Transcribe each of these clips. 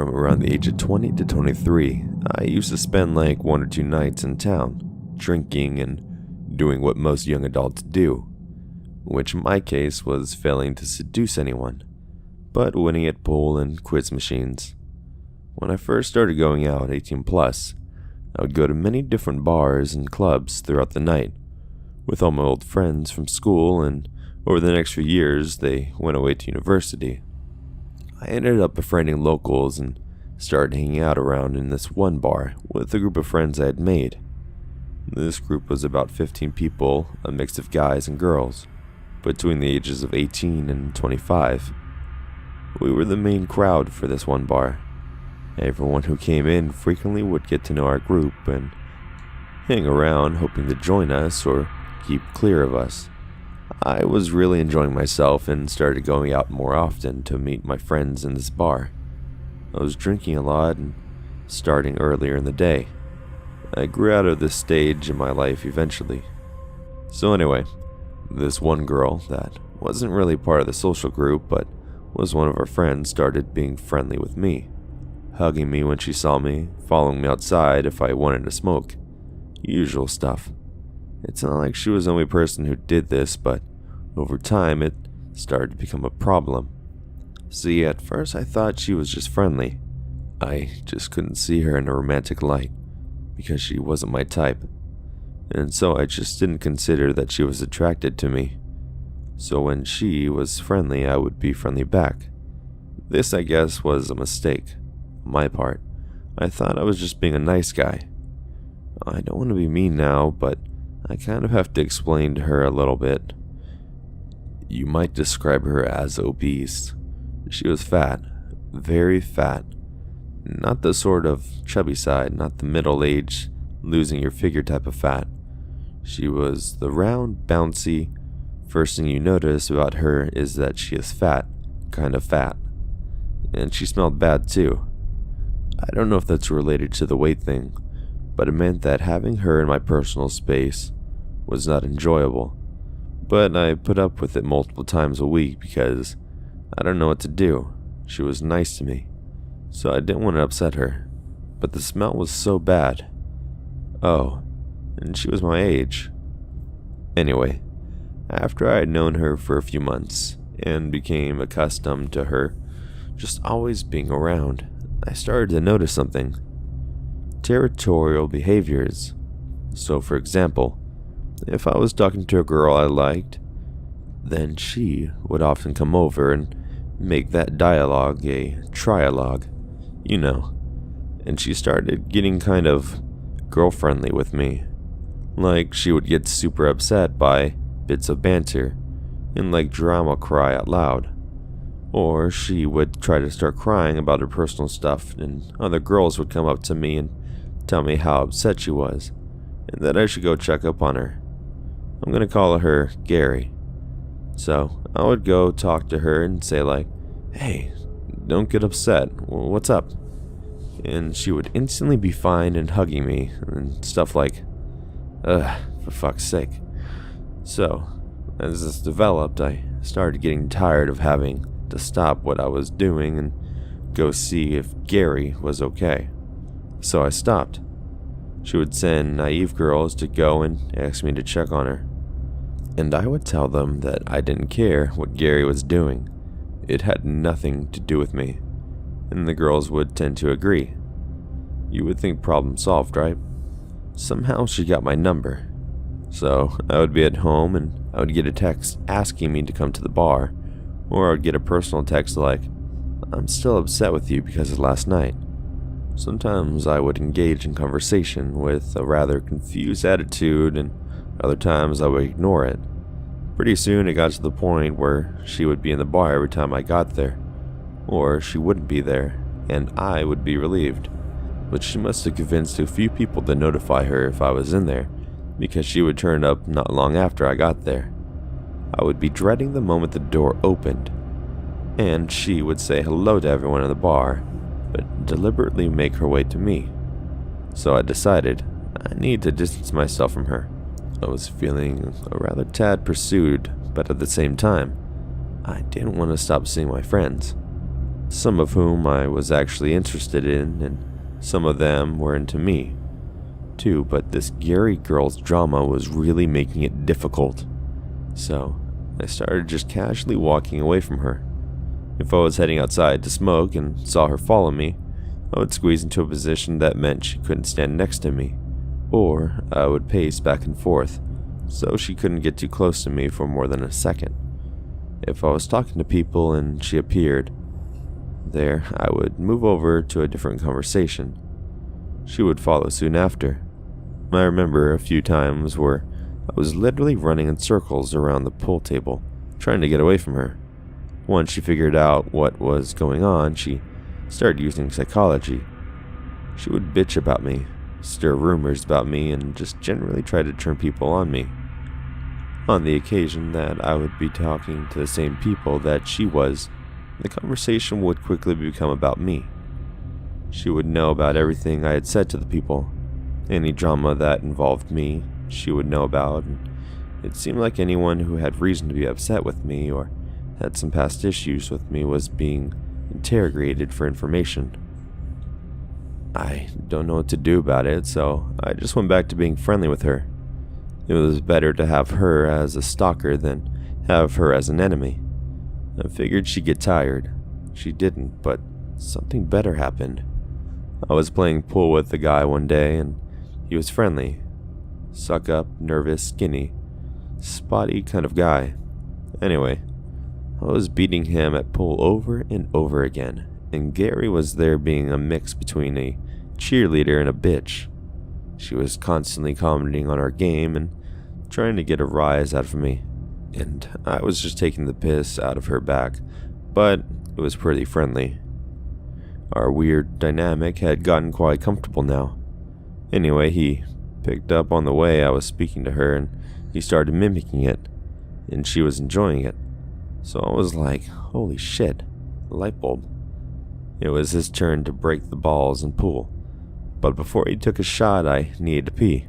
From around the age of 20 to 23, I used to spend like 1 or 2 nights in town, drinking and doing what most young adults do, which in my case was failing to seduce anyone, but winning at pool and quiz machines. When I first started going out 18 plus, I would go to many different bars and clubs throughout the night, with all my old friends from school, and over the next few years they went away to university. I ended up befriending locals and started hanging out around in this one bar with a group of friends I had made. This group was about 15 people, a mix of guys and girls, between the ages of 18 and 25. We were the main crowd for this one bar. Everyone who came in frequently would get to know our group and hang around hoping to join us or keep clear of us. I was really enjoying myself and started going out more often to meet my friends in this bar. I was drinking a lot and starting earlier in the day. I grew out of this stage in my life eventually. So anyway, this one girl that wasn't really part of the social group but was one of our friends started being friendly with me, hugging me when she saw me, following me outside if I wanted to smoke. Usual stuff. It's not like she was the only person who did this, but over time it started to become a problem. See, at first I thought she was just friendly. I just couldn't see her in a romantic light because she wasn't my type, and so I just didn't consider that she was attracted to me. So when she was friendly, I would be friendly back. This, I guess, was a mistake on my part. I thought I was just being a nice guy. I don't want to be mean now, but I kind of have to explain to her a little bit. You might describe her as obese. She was fat, very fat. Not the sort of chubby side, not the middle-aged, losing your figure type of fat. She was the round, bouncy. First thing you notice about her is that she is fat, kind of fat. And she smelled bad too. I don't know if that's related to the weight thing, but it meant that having her in my personal space was not enjoyable. But I put up with it multiple times a week because I don't know what to do. She was nice to me, so I didn't want to upset her. But the smell was so bad. Oh, and she was my age. Anyway, after I had known her for a few months and became accustomed to her just always being around, I started to notice something. Territorial behaviors. So for example, if I was talking to a girl I liked, then she would often come over and make that dialogue a trialogue, you know. And she started getting kind of girlfriendly with me. Like she would get super upset by bits of banter and like drama cry out loud. Or she would try to start crying about her personal stuff, and other girls would come up to me and tell me how upset she was, and that I should go check up on her. I'm gonna call her Gary. So I would go talk to her and say like, hey, don't get upset, what's up? And she would instantly be fine and hugging me and stuff like, ugh, for fuck's sake. So, as this developed, I started getting tired of having to stop what I was doing and go see if Gary was okay. So I stopped. She would send naive girls to go and ask me to check on her. And I would tell them that I didn't care what Gary was doing. It had nothing to do with me. And the girls would tend to agree. You would think problem solved, right? Somehow she got my number. So I would be at home and I would get a text asking me to come to the bar, or I would get a personal text like, I'm still upset with you because of last night. Sometimes I would engage in conversation with a rather confused attitude, and other times I would ignore it. Pretty soon it got to the point where she would be in the bar every time I got there, or she wouldn't be there, and I would be relieved. But she must have convinced a few people to notify her if I was in there, because she would turn up not long after I got there. I would be dreading the moment the door opened, and she would say hello to everyone in the bar, but deliberately make her way to me. So I decided I needed to distance myself from her. I was feeling a rather tad pursued, but at the same time, I didn't want to stop seeing my friends. some of whom I was actually interested in, and some of them were into me, too, but this Gary girl's drama was really making it difficult. So, I started just casually walking away from her. If I was heading outside to smoke and saw her follow me, I would squeeze into a position that meant she couldn't stand next to me, or I would pace back and forth, so she couldn't get too close to me for more than a second. If I was talking to people and she appeared there, I would move over to a different conversation. She would follow soon after. I remember a few times where I was literally running in circles around the pool table, trying to get away from her. Once she figured out what was going on, she started using psychology. She would bitch about me, stir rumors about me, and just generally try to turn people on me. On the occasion that I would be talking to the same people that she was, the conversation would quickly become about me. She would know about everything I had said to the people. Any drama that involved me, she would know about, and it seemed like anyone who had reason to be upset with me or had some past issues with me was being interrogated for information. I don't know what to do about it, so I just went back to being friendly with her. It was better to have her as a stalker than have her as an enemy. I figured she'd get tired. She didn't, but something better happened. I was playing pool with a guy one day, and he was friendly. Suck up, nervous, skinny, spotty kind of guy. Anyway, I was beating him at pool over and over again, and Gary was there being a mix between a cheerleader and a bitch. She was constantly commenting on our game and trying to get a rise out of me, and I was just taking the piss out of her back, but it was pretty friendly. Our weird dynamic had gotten quite comfortable now. Anyway, he picked up on the way I was speaking to her, and he started mimicking it, and she was enjoying it. So I was like, holy shit, light bulb. It was his turn to break the balls and pool, but before he took a shot, I needed to pee.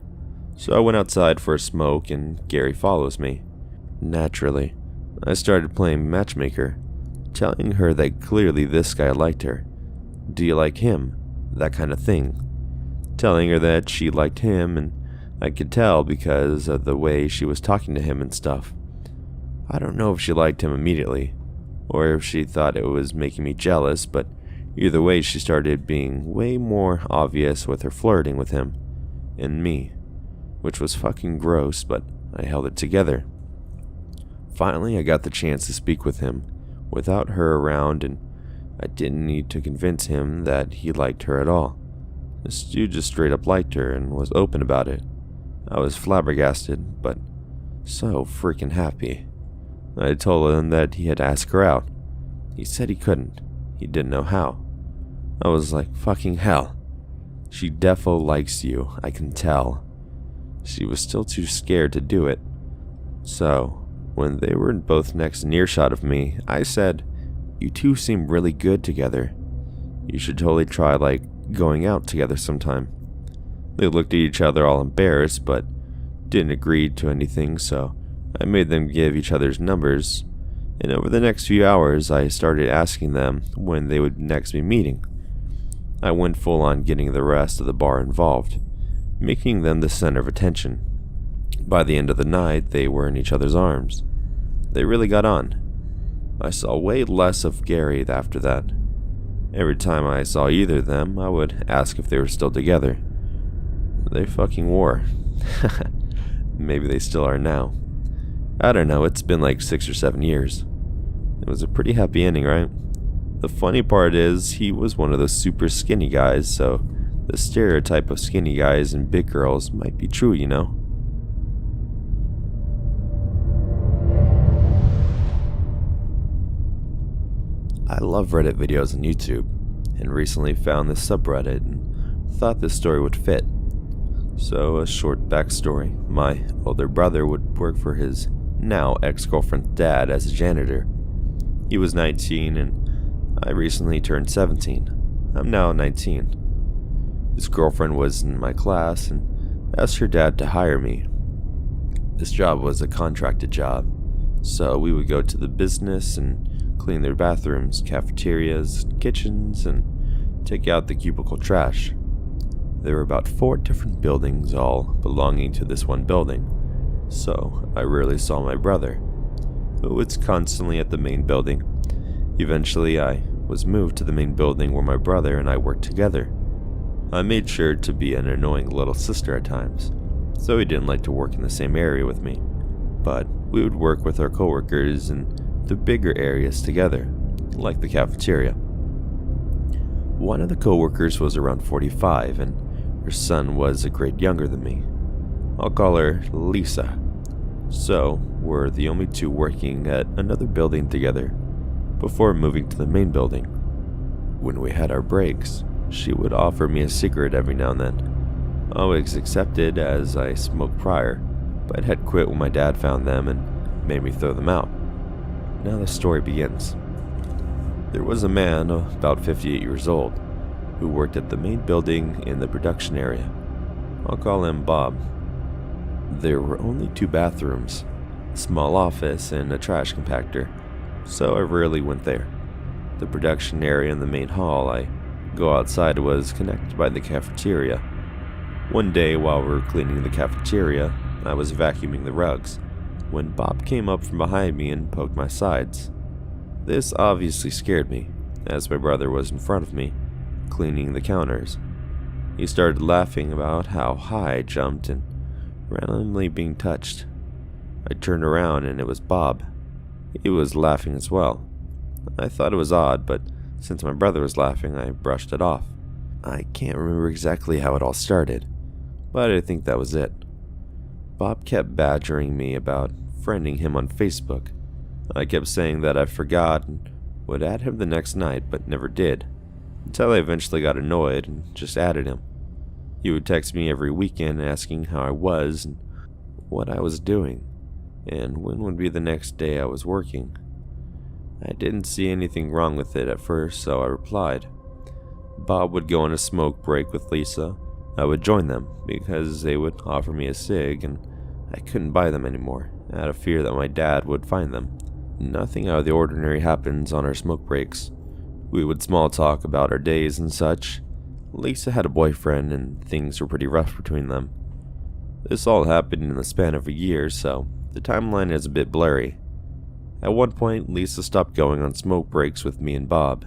So I went outside for a smoke, and Gary follows me. Naturally, I started playing matchmaker, telling her that clearly this guy liked her. Do you like him? That kind of thing. Telling her that she liked him, and I could tell because of the way she was talking to him and stuff. I don't know if she liked him immediately, or if she thought it was making me jealous, but either way she started being way more obvious with her flirting with him and me, which was fucking gross, but I held it together. Finally, I got the chance to speak with him without her around, and I didn't need to convince him that he liked her at all. This dude just straight up liked her and was open about it. I was flabbergasted, but so freaking happy. I told him that he had to ask her out. He said he couldn't. He didn't know how. I was like, fucking hell. She defo likes you, I can tell. She was still too scared to do it. So, when they were both next in earshot of me, I said, you two seem really good together. You should totally try, going out together sometime. They looked at each other all embarrassed, but didn't agree to anything, so I made them give each other's numbers, and over the next few hours I started asking them when they would next be meeting. I went full on getting the rest of the bar involved, making them the center of attention. By the end of the night, they were in each other's arms. They really got on. I saw way less of Gary after that. Every time I saw either of them, I would ask if they were still together. They fucking were. Maybe they still are now. I don't know, it's been like 6 or 7 years. It was a pretty happy ending, right? The funny part is, he was one of those super skinny guys, so the stereotype of skinny guys and big girls might be true, you know? I love Reddit videos on YouTube, and recently found this subreddit and thought this story would fit. So, a short backstory. My older brother would work for his now ex-girlfriend's dad as a janitor. He was 19 and I recently turned 17. I'm now 19. His girlfriend was in my class and asked her dad to hire me. This job was a contracted job, so we would go to the business and clean their bathrooms, cafeterias, kitchens, and take out the cubicle trash. There were about 4 different buildings, all belonging to this one building, so I rarely saw my brother, who was constantly at the main building. Eventually, I was moved to the main building where my brother and I worked together. I made sure to be an annoying little sister at times, so he didn't like to work in the same area with me, but we would work with our coworkers in the bigger areas together, like the cafeteria. One of the coworkers was around 45, and her son was a grade younger than me. I'll call her Lisa. So, we're the only 2 working at another building together before moving to the main building. When we had our breaks, she would offer me a cigarette every now and then. Always accepted, as I smoked prior, but had quit when my dad found them and made me throw them out. Now the story begins. There was a man about 58 years old who worked at the main building in the production area. I'll call him Bob. There were only 2 bathrooms, a small office and a trash compactor, so I rarely went there. The production area and the main hall I go outside was connected by the cafeteria. One day while we were cleaning the cafeteria, I was vacuuming the rugs when Bob came up from behind me and poked my sides. This obviously scared me, as my brother was in front of me, cleaning the counters. He started laughing about how high I jumped and randomly being touched. I turned around and it was Bob. He was laughing as well. I thought it was odd, but since my brother was laughing, I brushed it off. I can't remember exactly how it all started, but I think that was it. Bob kept badgering me about friending him on Facebook. I kept saying that I forgot and would add him the next night, but never did, until I eventually got annoyed and just added him. He would text me every weekend asking how I was and what I was doing, and when would be the next day I was working. I didn't see anything wrong with it at first, so I replied. Bob would go on a smoke break with Lisa. I would join them because they would offer me a cig and I couldn't buy them anymore, out of fear that my dad would find them. Nothing out of the ordinary happens on our smoke breaks. We would small talk about our days and such. Lisa had a boyfriend and things were pretty rough between them. This all happened in the span of a year, so the timeline is a bit blurry. At one point, Lisa stopped going on smoke breaks with me and Bob.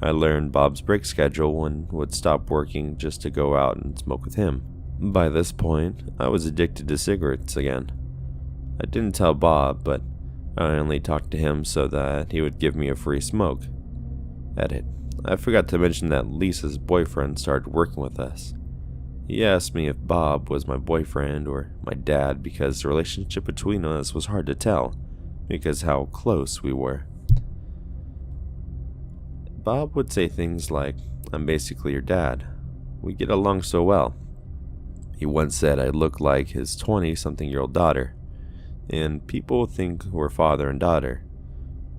I learned Bob's break schedule and would stop working just to go out and smoke with him. By this point, I was addicted to cigarettes again. I didn't tell Bob, but I only talked to him so that he would give me a free smoke. Edit. I forgot to mention that Lisa's boyfriend started working with us. He asked me if Bob was my boyfriend or my dad because the relationship between us was hard to tell because how close we were. Bob would say things like, "I'm basically your dad. We get along so well." He once said I looked like his 20-something-year-old daughter, and people think we're father and daughter.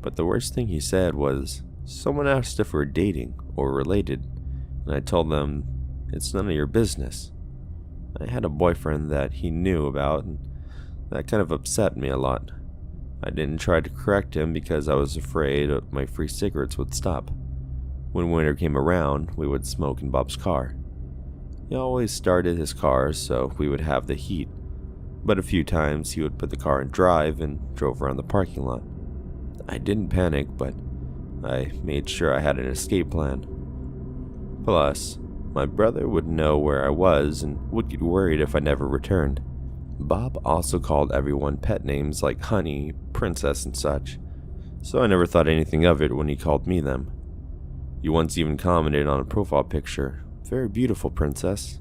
But the worst thing he said was, someone asked if we're dating or related, and I told them, it's none of your business. I had a boyfriend that he knew about, and that kind of upset me a lot. I didn't try to correct him because I was afraid my free cigarettes would stop. When winter came around, we would smoke in Bob's car. He always started his car so we would have the heat, but a few times he would put the car in drive and drove around the parking lot. I didn't panic, but I made sure I had an escape plan. Plus, my brother would know where I was and would get worried if I never returned. Bob also called everyone pet names like Honey, Princess, and such, so I never thought anything of it when he called me them. He once even commented on a profile picture, "Very beautiful, princess."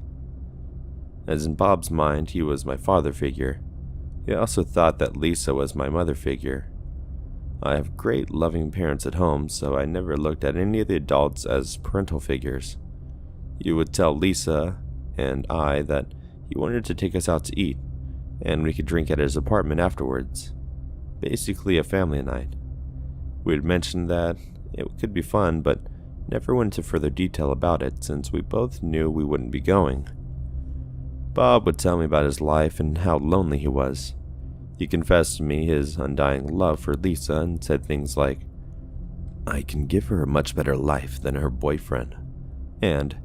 As in Bob's mind, he was my father figure. He also thought that Lisa was my mother figure. I have great loving parents at home, so I never looked at any of the adults as parental figures. He would tell Lisa and I that he wanted to take us out to eat, and we could drink at his apartment afterwards. Basically a family night. We had mentioned that it could be fun, but never went into further detail about it since we both knew we wouldn't be going. Bob would tell me about his life and how lonely he was. He confessed to me his undying love for Lisa and said things like, I can give her a much better life than her boyfriend. And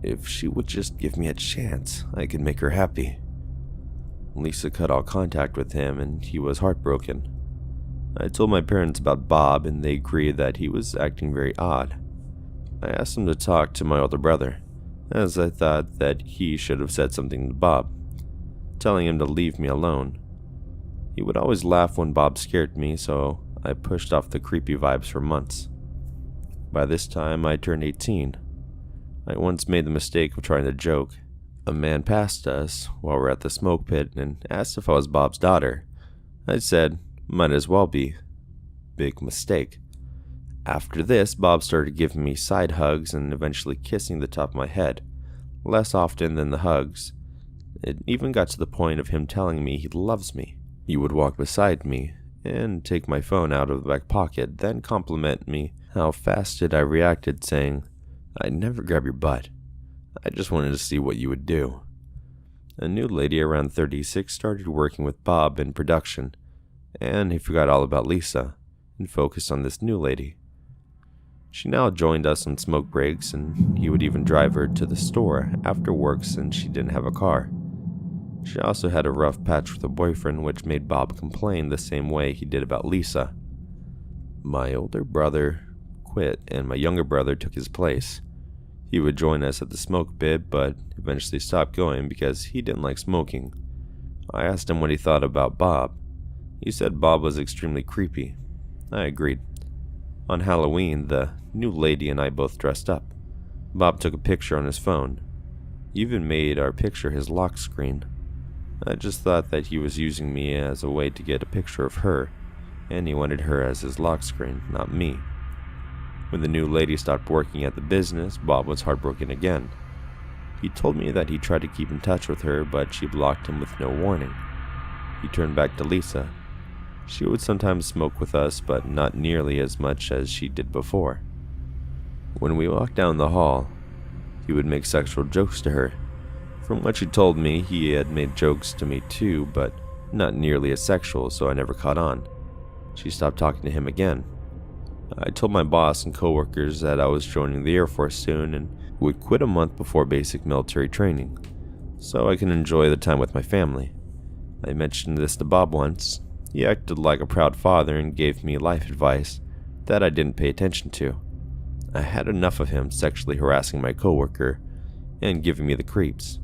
if she would just give me a chance, I could make her happy. Lisa cut all contact with him and he was heartbroken. I told my parents about Bob and they agreed that he was acting very odd. I asked them to talk to my older brother, as I thought that he should have said something to Bob, telling him to leave me alone. He would always laugh when Bob scared me, so I pushed off the creepy vibes for months. By this time, I turned 18. I once made the mistake of trying to joke. A man passed us while we were at the smoke pit and asked if I was Bob's daughter. I said, might as well be. Big mistake. After this, Bob started giving me side hugs and eventually kissing the top of my head, less often than the hugs. It even got to the point of him telling me he loves me. He would walk beside me and take my phone out of the back pocket, then compliment me how fast I reacted, saying, "I'd never grab your butt. I just wanted to see what you would do." A new lady around 36 started working with Bob in production, and he forgot all about Lisa and focused on this new lady. She now joined us on smoke breaks, and he would even drive her to the store after work since she didn't have a car. She also had a rough patch with a boyfriend, which made Bob complain the same way he did about Lisa. My older brother quit, and my younger brother took his place. He would join us at the smoke pit, but eventually stopped going because he didn't like smoking. I asked him what he thought about Bob. He said Bob was extremely creepy. I agreed. On Halloween, the new lady and I both dressed up. Bob took a picture on his phone. He even made our picture his lock screen. I just thought that he was using me as a way to get a picture of her, and he wanted her as his lock screen, not me. When the new lady stopped working at the business, Bob was heartbroken again. He told me that he tried to keep in touch with her, but she blocked him with no warning. He turned back to Lisa. She would sometimes smoke with us, but not nearly as much as she did before. When we walked down the hall, he would make sexual jokes to her. From what she told me, he had made jokes to me too, but not nearly as sexual, so I never caught on. She stopped talking to him again. I told my boss and coworkers that I was joining the Air Force soon and would quit a month before basic military training, so I can enjoy the time with my family. I mentioned this to Bob once. He acted like a proud father and gave me life advice that I didn't pay attention to. I had enough of him sexually harassing my coworker and giving me the creeps.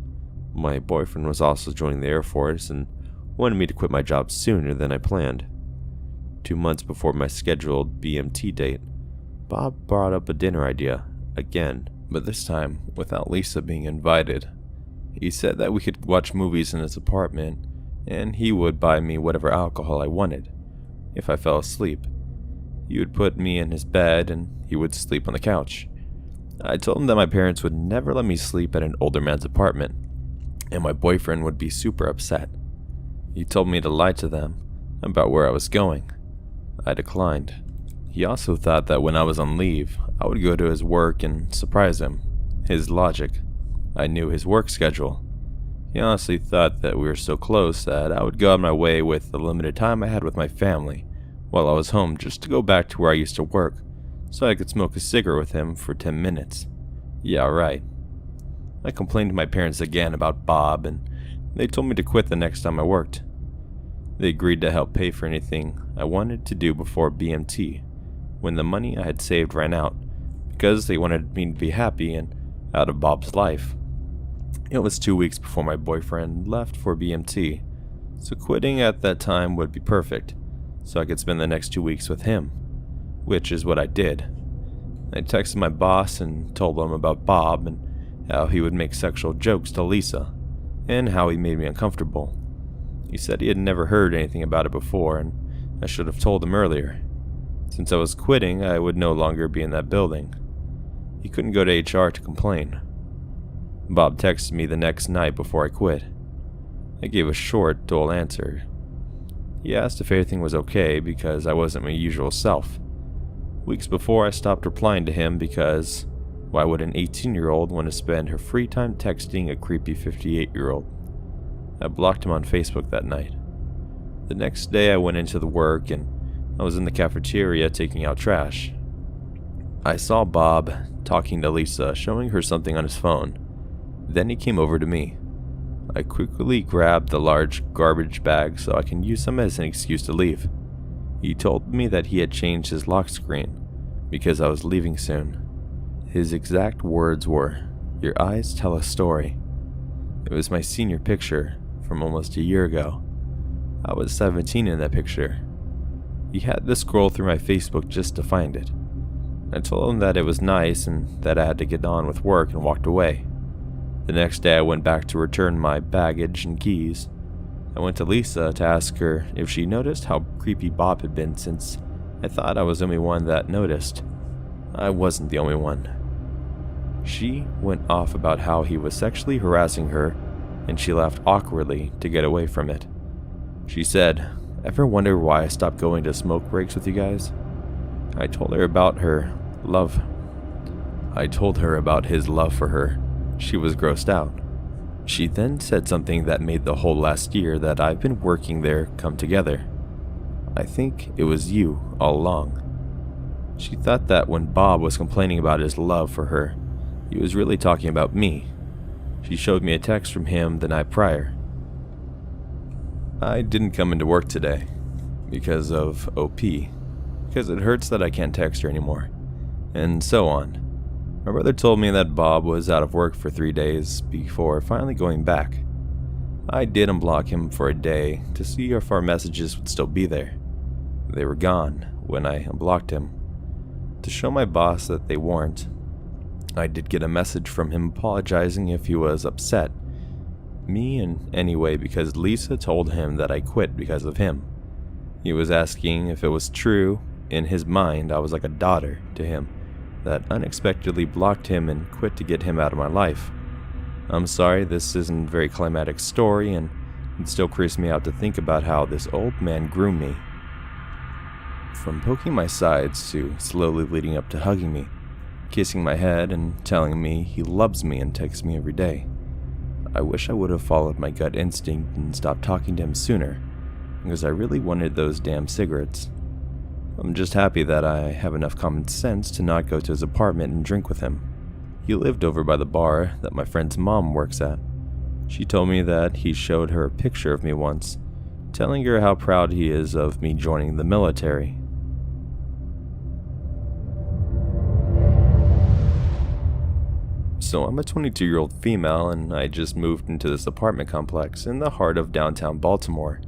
My boyfriend was also joining the Air Force and wanted me to quit my job sooner than I planned. 2 months before my scheduled BMT date, Bob brought up a dinner idea, again, but this time without Lisa being invited. He said that we could watch movies in his apartment, and he would buy me whatever alcohol I wanted. If I fell asleep, he would put me in his bed and he would sleep on the couch. I told him that my parents would never let me sleep at an older man's apartment, and my boyfriend would be super upset. He told me to lie to them about where I was going. I declined. He also thought that when I was on leave, I would go to his work and surprise him. His logic. I knew his work schedule. He honestly thought that we were so close that I would go on my way with the limited time I had with my family while I was home just to go back to where I used to work so I could smoke a cigarette with him for 10 minutes. Yeah, right. I complained to my parents again about Bob, and they told me to quit the next time I worked. They agreed to help pay for anything I wanted to do before BMT, when the money I had saved ran out, because they wanted me to be happy and out of Bob's life. It was 2 weeks before my boyfriend left for BMT, so quitting at that time would be perfect, so I could spend the next 2 weeks with him, which is what I did. I texted my boss and told him about Bob and how he would make sexual jokes to Lisa, and how he made me uncomfortable. He said he had never heard anything about it before, and I should have told him earlier. Since I was quitting, I would no longer be in that building. He couldn't go to HR to complain. Bob texted me the next night before I quit. I gave a short, dull answer. He asked if everything was okay because I wasn't my usual self. Weeks before, I stopped replying to him because why would an 18-year-old want to spend her free time texting a creepy 58-year-old? I blocked him on Facebook that night. The next day I went into the work and I was in the cafeteria taking out trash. I saw Bob talking to Lisa, showing her something on his phone. Then he came over to me. I quickly grabbed the large garbage bag so I can use them as an excuse to leave. He told me that he had changed his lock screen because I was leaving soon. His exact words were, "Your eyes tell a story." It was my senior picture from almost a year ago. I was 17 in that picture. He had to scroll through my Facebook just to find it. I told him that it was nice and that I had to get on with work and walked away. The next day I went back to return my baggage and keys. I went to Lisa to ask her if she noticed how creepy Bob had been, since I thought I was the only one that noticed. I wasn't the only one. She went off about how he was sexually harassing her, and she laughed awkwardly to get away from it. She said, "Ever wonder why I stopped going to smoke breaks with you guys?" I told her about his love for her. She was grossed out. She then said something that made the whole last year that I've been working there come together. "I think it was you all along." She thought that when Bob was complaining about his love for her, he was really talking about me. She showed me a text from him the night prior. "I didn't come into work today because of OP, because it hurts that I can't text her anymore," and so on. My brother told me that Bob was out of work for 3 days before finally going back. I did unblock him for a day to see if our messages would still be there. They were gone when I unblocked him. To show my boss that they weren't, I did get a message from him apologizing if he was upset me in any way because Lisa told him that I quit because of him. He was asking if it was true. In his mind, I was like a daughter to him that unexpectedly blocked him and quit to get him out of my life. I'm sorry, this isn't a very climatic story, and it still creeps me out to think about how this old man groomed me. From poking my sides to slowly leading up to hugging me, kissing my head and telling me he loves me and texts me every day. I wish I would have followed my gut instinct and stopped talking to him sooner, because I really wanted those damn cigarettes. I'm just happy that I have enough common sense to not go to his apartment and drink with him. He lived over by the bar that my friend's mom works at. She told me that he showed her a picture of me once, telling her how proud he is of me joining the military. So I'm a 22-year-old female, and I just moved into this apartment complex in the heart of downtown Baltimore.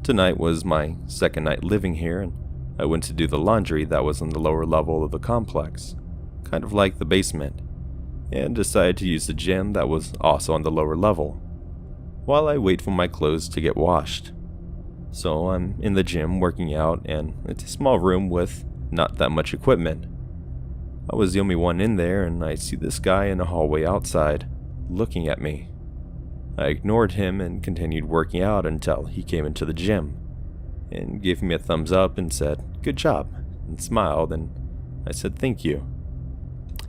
Tonight was my second night living here, and I went to do the laundry that was on the lower level of the complex, kind of like the basement, and decided to use the gym that was also on the lower level, while I wait for my clothes to get washed. So I'm in the gym working out, and it's a small room with not that much equipment. I was the only one in there, and I see this guy in the hallway outside, looking at me. I ignored him and continued working out until he came into the gym, and gave me a thumbs up and said, "Good job," and smiled, and I said thank you.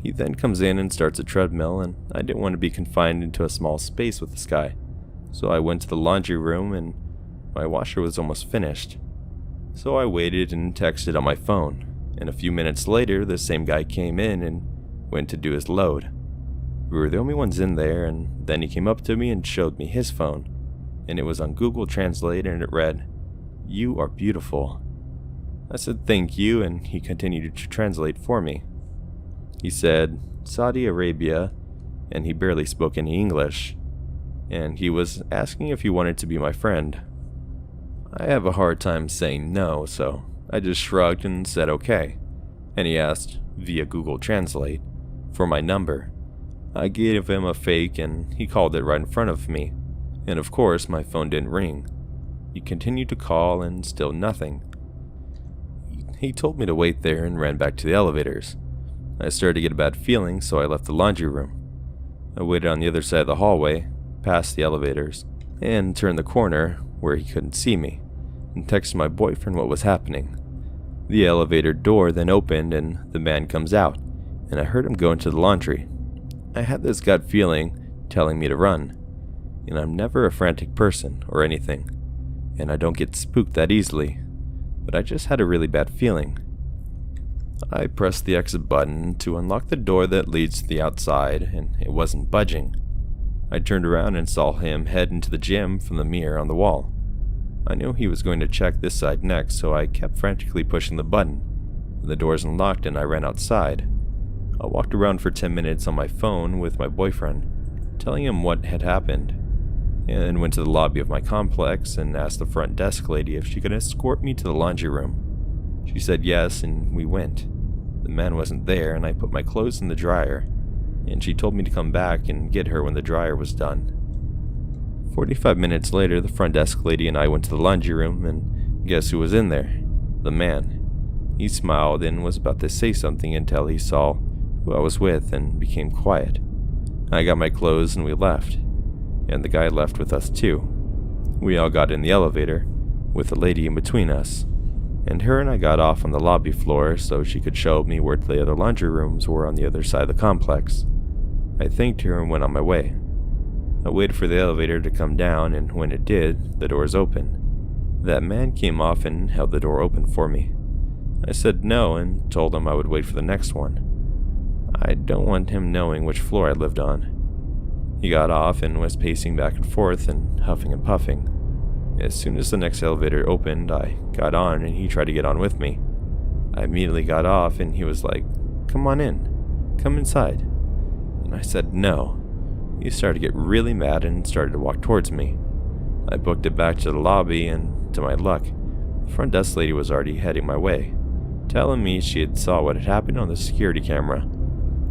He then comes in and starts a treadmill, and I didn't want to be confined into a small space with this guy, so I went to the laundry room, and my washer was almost finished. So I waited and texted on my phone, and a few minutes later the same guy came in and went to do his load. We were the only ones in there, and then he came up to me and showed me his phone, and it was on Google Translate, and it read, "You are beautiful." I said thank you, and he continued to translate for me. He said Saudi Arabia, and he barely spoke any English, and he was asking if he wanted to be my friend. I have a hard time saying no, so I just shrugged and said okay, and he asked, via Google Translate, for my number. I gave him a fake, and he called it right in front of me, and of course my phone didn't ring. He continued to call, and still nothing. He told me to wait there and ran back to the elevators. I started to get a bad feeling, so I left the laundry room. I waited on the other side of the hallway, past the elevators, and turned the corner where he couldn't see me, and texted my boyfriend what was happening. The elevator door then opened, and the man comes out, and I heard him go into the laundry. I had this gut feeling telling me to run, and I'm never a frantic person or anything, and I don't get spooked that easily, but I just had a really bad feeling. I pressed the exit button to unlock the door that leads to the outside, and it wasn't budging. I turned around and saw him head into the gym from the mirror on the wall. I knew he was going to check this side next, so I kept frantically pushing the button. The doors unlocked and I ran outside. I walked around for 10 minutes on my phone with my boyfriend, telling him what had happened, and went to the lobby of my complex and asked the front desk lady if she could escort me to the laundry room. She said yes, and we went. The man wasn't there, and I put my clothes in the dryer, and she told me to come back and get her when the dryer was done. 45 minutes later, the front desk lady and I went to the laundry room, and guess who was in there? The man. He smiled and was about to say something until he saw who I was with and became quiet. I got my clothes and we left, and the guy left with us too. We all got in the elevator, with a lady in between us, and her and I got off on the lobby floor so she could show me where the other laundry rooms were on the other side of the complex. I thanked her and went on my way. I waited for the elevator to come down, and when it did, the doors opened. That man came off and held the door open for me. I said no and told him I would wait for the next one. I don't want him knowing which floor I lived on. He got off and was pacing back and forth and huffing and puffing. As soon as the next elevator opened, I got on and he tried to get on with me. I immediately got off and he was like, "Come on in. Come inside." And I said no. He started to get really mad and started to walk towards me. I booked it back to the lobby, and to my luck, the front desk lady was already heading my way, telling me she had saw what had happened on the security camera.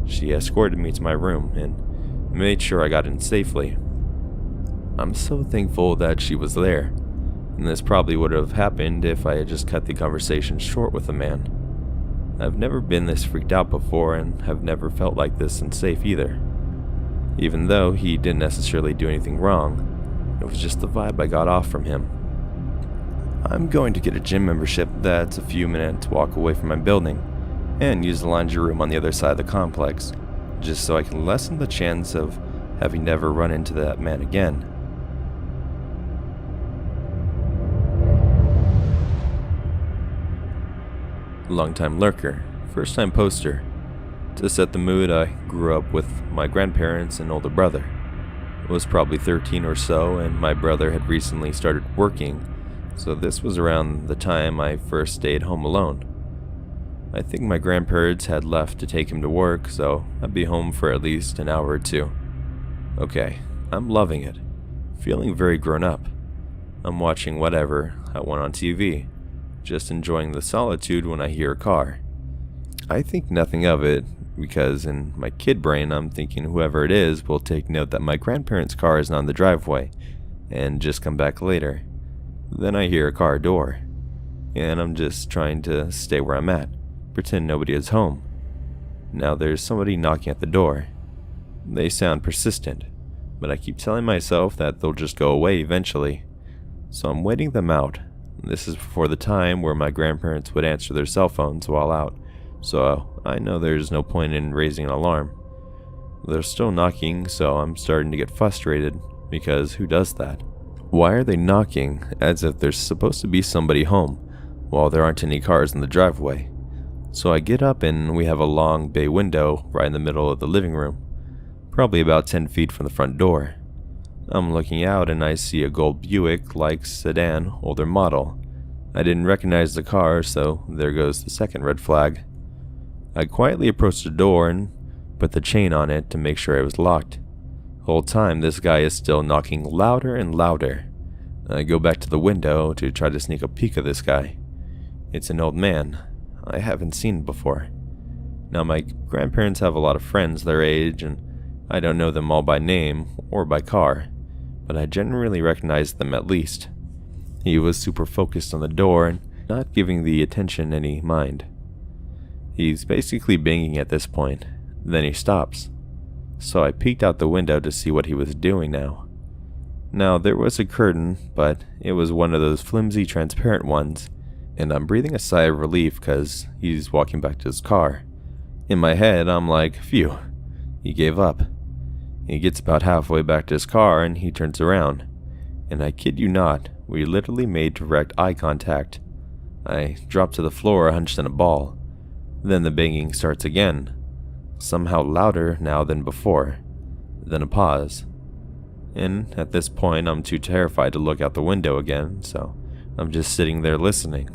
She escorted me to my room and made sure I got in safely. I'm so thankful that she was there, and this probably would have happened if I had just cut the conversation short with the man. I've never been this freaked out before and have never felt like this unsafe either. Even though he didn't necessarily do anything wrong, it was just the vibe I got off from him. I'm going to get a gym membership that's a few minutes walk away from my building, and use the laundry room on the other side of the complex, just so I can lessen the chance of having never run into that man again. Longtime lurker, first time poster. To set the mood, I grew up with my grandparents and older brother. I was probably 13 or so, and my brother had recently started working, so this was around the time I first stayed home alone. I think my grandparents had left to take him to work, so I'd be home for at least an hour or two. Okay, I'm loving it. Feeling very grown up. I'm watching whatever I want on TV, just enjoying the solitude when I hear a car. I think nothing of it, because in my kid brain I'm thinking whoever it is will take note that my grandparents' car is not in the driveway, and just come back later. Then I hear a car door, and I'm just trying to stay where I'm at. Pretend nobody is home. Now there's somebody knocking at the door. They sound persistent, but I keep telling myself that they'll just go away eventually. So I'm waiting them out. This is before the time where my grandparents would answer their cell phones while out, so I know there's no point in raising an alarm. They're still knocking, so I'm starting to get frustrated, because who does that? Why are they knocking as if there's supposed to be somebody home, while there aren't any cars in the driveway? So I get up and we have a long bay window right in the middle of the living room, probably about 10 feet from the front door. I'm looking out and I see a gold Buick-like sedan, older model. I didn't recognize the car, so there goes the second red flag. I quietly approached the door and put the chain on it to make sure it was locked. The whole time this guy is still knocking louder and louder. I go back to the window to try to sneak a peek at this guy. It's an old man. I haven't seen before. Now my grandparents have a lot of friends their age, and I don't know them all by name or by car, but I generally recognize them at least. He was super focused on the door and not giving the attention any mind. He's basically banging at this point, then he stops. So I peeked out the window to see what he was doing now. Now there was a curtain, but it was one of those flimsy transparent ones, and I'm breathing a sigh of relief because he's walking back to his car. In my head, I'm like, phew, he gave up. He gets about halfway back to his car and he turns around. And I kid you not, we literally made direct eye contact. I dropped to the floor hunched in a ball. Then the banging starts again, somehow louder now than before. Then a pause. And at this point, I'm too terrified to look out the window again, so I'm just sitting there listening.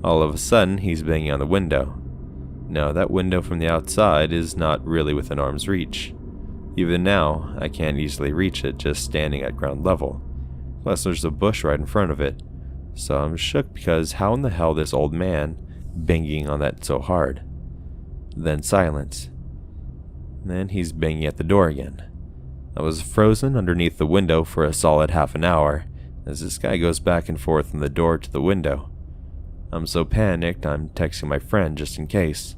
All of a sudden, he's banging on the window. Now, that window from the outside is not really within arm's reach. Even now, I can't easily reach it just standing at ground level. Plus, there's a bush right in front of it. So I'm shook because how in the hell this old man banging on that so hard? Then silence. Then he's banging at the door again. I was frozen underneath the window for a solid half an hour as this guy goes back and forth from the door to the window. I'm so panicked I'm texting my friend just in case.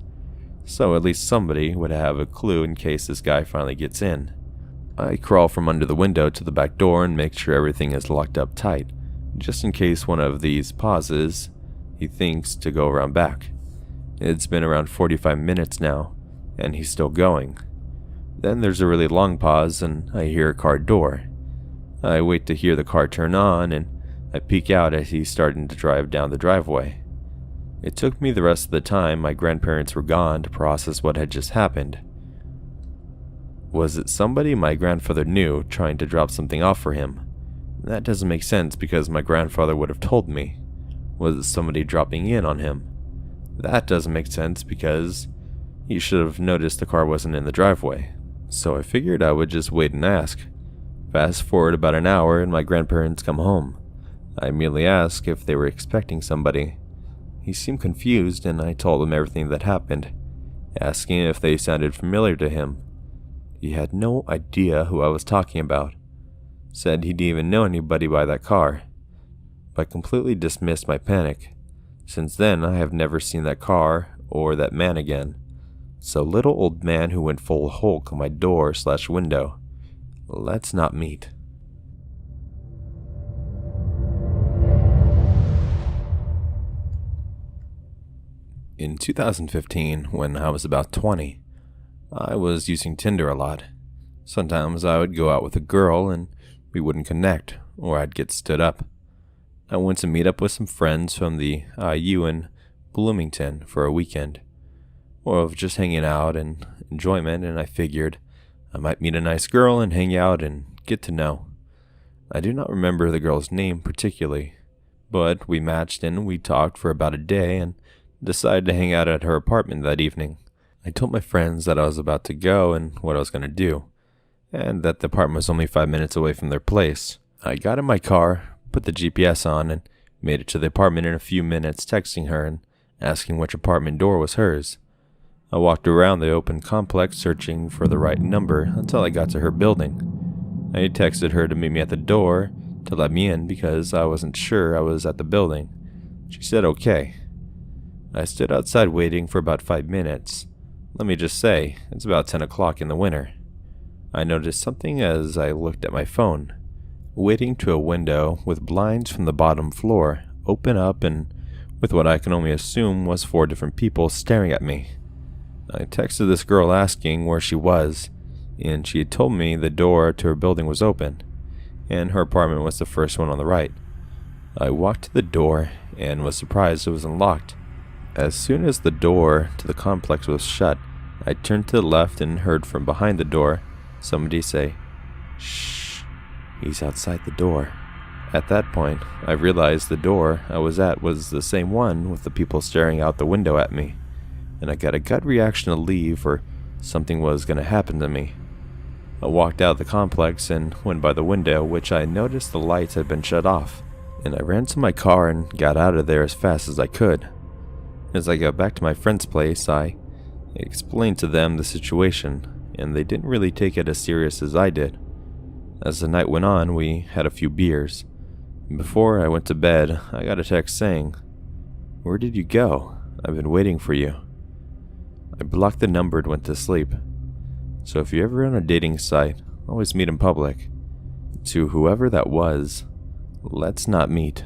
So at least somebody would have a clue in case this guy finally gets in. I crawl from under the window to the back door and make sure everything is locked up tight, just in case one of these pauses he thinks to go around back. It's been around 45 minutes now, and he's still going. Then there's a really long pause and I hear a car door. I wait to hear the car turn on and I peek out as he's starting to drive down the driveway. It took me the rest of the time my grandparents were gone to process what had just happened. Was it somebody my grandfather knew trying to drop something off for him? That doesn't make sense because my grandfather would have told me. Was it somebody dropping in on him? That doesn't make sense because he should have noticed the car wasn't in the driveway. So I figured I would just wait and ask. Fast forward about an hour and my grandparents come home. I immediately asked if they were expecting somebody. He seemed confused and I told him everything that happened, asking if they sounded familiar to him. He had no idea who I was talking about. Said he didn't even know anybody by that car. But completely dismissed my panic. Since then I have never seen that car or that man again. So little old man who went full Hulk on my door/window. Let's not meet. In 2015, when I was about 20, I was using Tinder a lot. Sometimes I would go out with a girl and we wouldn't connect, or I'd get stood up. I went to meet up with some friends from the IU in Bloomington for a weekend. Or of just hanging out and enjoyment, and I figured I might meet a nice girl and hang out and get to know. I do not remember the girl's name particularly, but we matched and we talked for about a day and decided to hang out at her apartment that evening. I told my friends that I was about to go and what I was going to do, and that the apartment was only 5 minutes away from their place. I got in my car, put the GPS on, and made it to the apartment in a few minutes, texting her and asking which apartment door was hers. I walked around the open complex searching for the right number until I got to her building. I texted her to meet me at the door to let me in because I wasn't sure I was at the building. She said okay. I stood outside waiting for about 5 minutes. Let me just say, it's about 10 o'clock in the winter. I noticed something as I looked at my phone. Waiting to a window with blinds from the bottom floor open up and with what I can only assume was 4 different people staring at me. I texted this girl asking where she was, and she had told me the door to her building was open, and her apartment was the first one on the right. I walked to the door and was surprised it was unlocked. As soon as the door to the complex was shut, I turned to the left and heard from behind the door somebody say, "Shh, he's outside the door." At that point, I realized the door I was at was the same one with the people staring out the window at me, and I got a gut reaction to leave or something was going to happen to me. I walked out of the complex and went by the window, which I noticed the lights had been shut off, and I ran to my car and got out of there as fast as I could. As I got back to my friend's place, I explained to them the situation, and they didn't really take it as serious as I did. As the night went on, we had a few beers. Before I went to bed, I got a text saying, "Where did you go? I've been waiting for you." I blocked the number and went to sleep. So if you're ever on a dating site, always meet in public. To whoever that was, let's not meet.